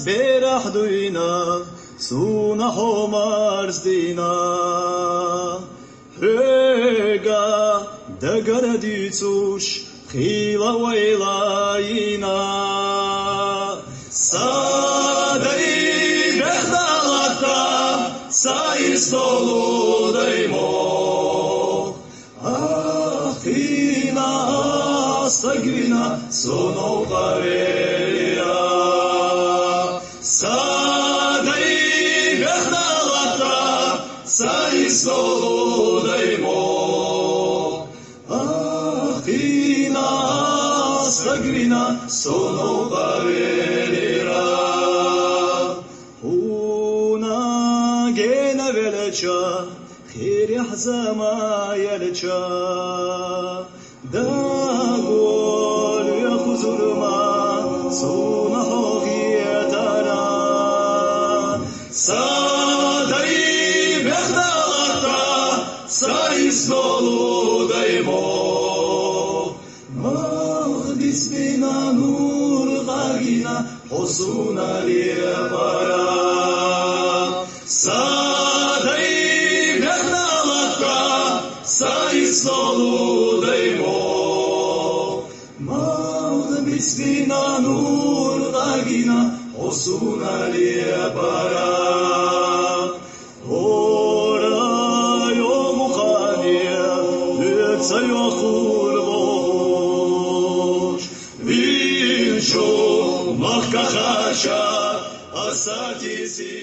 berahduina suna homars dina rega dagaradicush khila wailaina sadai behdalata saistoludaimo ahina stagvina sono qavelia sadai behdalata saistoludaimo ahina stagvina sono qavelia una gena velacha khirih zama yalcha داغول يخزر ما سونه غيتنا سادي بخداتا سايسولو دايمو مغدس بنا نور غاغينا حسونا ليبارا سادي بخداتا سايسولو دايمو Bismina nur dagina osuna liabara ora yo mukhania letsa yo khulbosh vinsho makhachasha asatisi